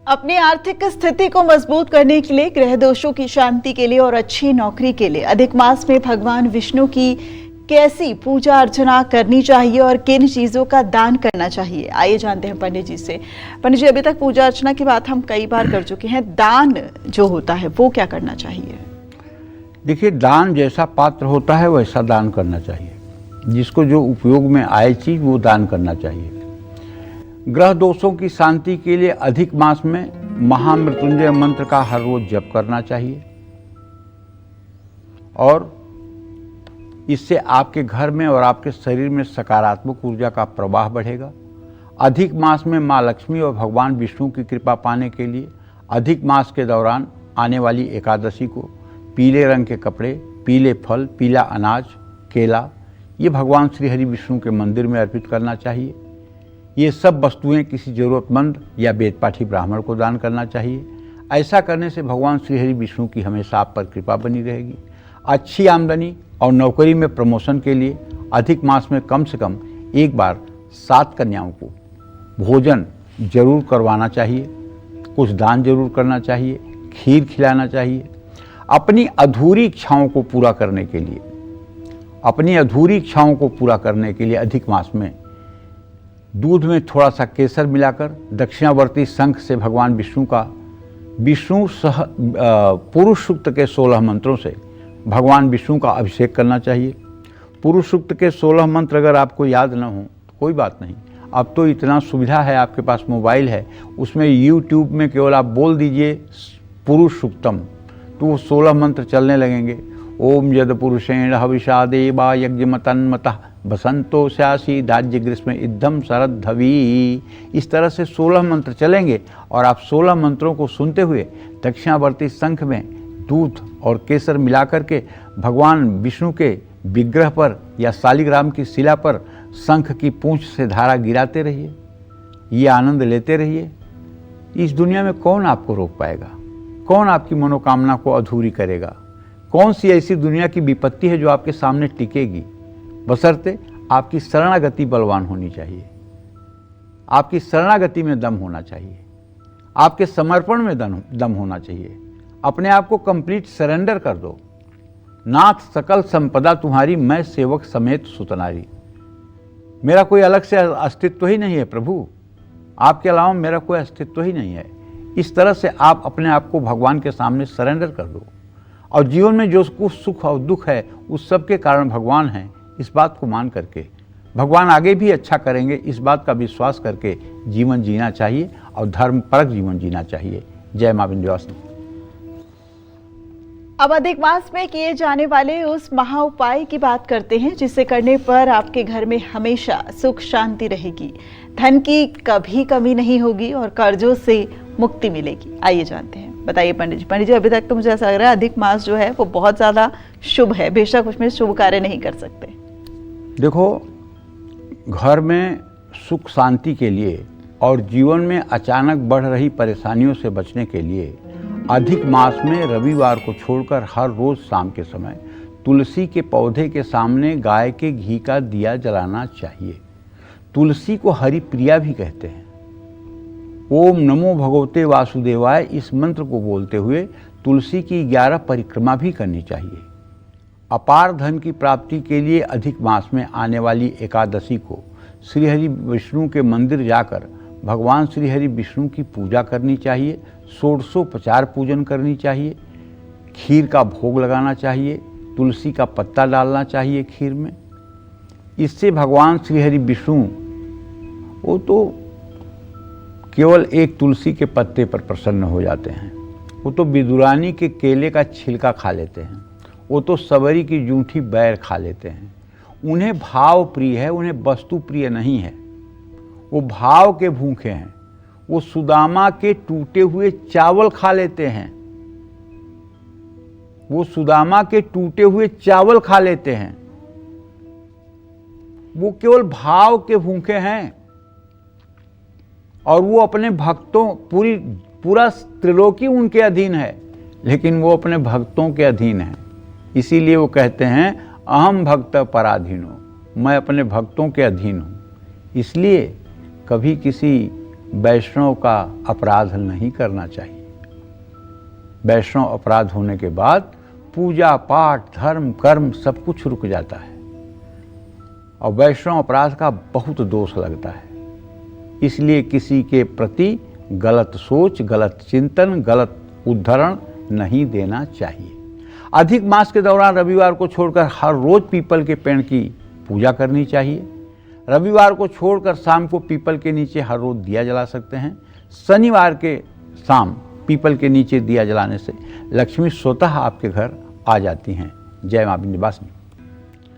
अपनी आर्थिक स्थिति को मजबूत करने के लिए, ग्रह दोषों की शांति के लिए और अच्छी नौकरी के लिए अधिक मास में भगवान विष्णु की कैसी पूजा अर्चना करनी चाहिए और किन चीजों का दान करना चाहिए, आइए जानते हैं पंडित जी से। पंडित जी, अभी तक पूजा अर्चना की बात हम कई बार कर चुके हैं, दान जो होता है वो क्या करना चाहिए? देखिए, दान जैसा पात्र होता है वैसा दान करना चाहिए। जिसको जो उपयोग में आए चीज वो दान करना चाहिए। ग्रह दोषों की शांति के लिए अधिक मास में महामृत्युंजय मंत्र का हर रोज जप करना चाहिए और इससे आपके घर में और आपके शरीर में सकारात्मक ऊर्जा का प्रवाह बढ़ेगा। अधिक मास में माँ लक्ष्मी और भगवान विष्णु की कृपा पाने के लिए अधिक मास के दौरान आने वाली एकादशी को पीले रंग के कपड़े, पीले फल, पीला अनाज, केला ये भगवान श्री हरि विष्णु के मंदिर में अर्पित करना चाहिए। ये सब वस्तुएं किसी ज़रूरतमंद या वेदपाठी ब्राह्मण को दान करना चाहिए। ऐसा करने से भगवान श्री हरि विष्णु की हमेशा आप पर कृपा बनी रहेगी। अच्छी आमदनी और नौकरी में प्रमोशन के लिए अधिक मास में कम से कम एक बार 7 कन्याओं को भोजन जरूर करवाना चाहिए, कुछ दान जरूर करना चाहिए, खीर खिलाना चाहिए। अपनी अधूरी इच्छाओं को पूरा करने के लिए अधिक मास में दूध में थोड़ा सा केसर मिलाकर दक्षिणावर्ती शंख से भगवान विष्णु का पुरुष सूक्त के 16 मंत्रों से भगवान विष्णु का अभिषेक करना चाहिए। पुरुष सूक्त के 16 मंत्र अगर आपको याद न हो तो कोई बात नहीं, अब तो इतना सुविधा है, आपके पास मोबाइल है, उसमें YouTube में केवल आप बोल दीजिए पुरुष सूक्तम तो वो 16 मंत्र चलने लगेंगे। ओम यद पुरुषेण हविषा देवा यज्ञमतन्मतः बसंतो स्यासी दाज्य ग्रीष्म इद्धम शरद्धवी। इस तरह से 16 मंत्र चलेंगे और आप 16 मंत्रों को सुनते हुए दक्षिणावर्ती शंख में दूध और केसर मिलाकर के भगवान विष्णु के विग्रह पर या शालिग्राम की शिला पर शंख की पूंछ से धारा गिराते रहिए, ये आनंद लेते रहिए। इस दुनिया में कौन आपको रोक पाएगा? कौन आपकी मनोकामना को अधूरी करेगा? कौन सी ऐसी दुनिया की विपत्ति है जो आपके सामने टिकेगी? बशर्ते आपकी शरणागति बलवान होनी चाहिए, आपकी शरणागति में दम होना चाहिए, आपके समर्पण में दम होना चाहिए। अपने आप को कंप्लीट सरेंडर कर दो। नाथ सकल संपदा तुम्हारी, मैं सेवक समेत सुतनारी। मेरा कोई अलग से अस्तित्व ही नहीं है प्रभु, आपके अलावा मेरा कोई अस्तित्व ही नहीं है। इस तरह से आप अपने आप को भगवान के सामने सरेंडर कर दो और जीवन में जो कुछ सुख और दुख है उस सब के कारण भगवान हैं, इस बात को मान करके भगवान आगे भी अच्छा करेंगे, इस बात का विश्वास करके जीवन जीना चाहिए और धर्मपरक जीवन जीना चाहिए। जय मां विंध्यवासिनी। अब अधिक मास में किए जाने वाले उस महा उपाय की बात करते हैं जिसे करने पर आपके घर में हमेशा सुख शांति रहेगी, धन की कभी कमी नहीं होगी और कर्जों से मुक्ति मिलेगी। आइए जानते हैं, बताइए पंडित जी। पंडित जी, अभी तक तो मुझे ऐसा लग रहा है अधिक मास जो है वो बहुत ज्यादा शुभ है, बेशक उसमें शुभ कार्य नहीं कर सकते। देखो, घर में सुख शांति के लिए और जीवन में अचानक बढ़ रही परेशानियों से बचने के लिए अधिक मास में रविवार को छोड़कर हर रोज शाम के समय तुलसी के पौधे के सामने गाय के घी का दिया जलाना चाहिए। तुलसी को हरि प्रिया भी कहते हैं। ओम नमो भगवते वासुदेवाय इस मंत्र को बोलते हुए तुलसी की 11 परिक्रमा भी करनी चाहिए। अपार धन की प्राप्ति के लिए अधिक मास में आने वाली एकादशी को श्री हरि विष्णु के मंदिर जाकर भगवान श्री हरि विष्णु की पूजा करनी चाहिए, षोडशोपचार पूजन करनी चाहिए, खीर का भोग लगाना चाहिए, तुलसी का पत्ता डालना चाहिए खीर में। इससे भगवान श्री हरि विष्णु वो तो केवल एक तुलसी के पत्ते पर प्रसन्न हो जाते हैं, वो तो बिदुरानी के केले का छिलका खा लेते हैं, वो तो सबरी की जूठी बैर खा लेते हैं। उन्हें भाव प्रिय है, उन्हें वस्तु प्रिय नहीं है, वो भाव के भूखे हैं। वो सुदामा के टूटे हुए चावल खा लेते हैं, वो सुदामा के टूटे हुए चावल खा लेते हैं। वो केवल भाव के भूखे हैं और वो अपने भक्तों पूरा त्रिलोकी उनके अधीन है, लेकिन वो अपने भक्तों के अधीन है। इसीलिए वो कहते हैं अहम भक्त पराधीनो, मैं अपने भक्तों के अधीन हूँ। इसलिए कभी किसी वैष्णव का अपराध नहीं करना चाहिए। वैष्णव अपराध होने के बाद पूजा पाठ धर्म कर्म सब कुछ रुक जाता है और वैष्णव अपराध का बहुत दोष लगता है। इसलिए किसी के प्रति गलत सोच, गलत चिंतन, गलत उद्धरण नहीं देना चाहिए। अधिक मास के दौरान रविवार को छोड़कर हर रोज पीपल के पेड़ की पूजा करनी चाहिए। रविवार को छोड़कर शाम को पीपल के नीचे हर रोज दिया जला सकते हैं। शनिवार के शाम पीपल के नीचे दिया जलाने से लक्ष्मी स्वतः आपके घर आ जाती हैं। जय मां विंध्यवासिनी।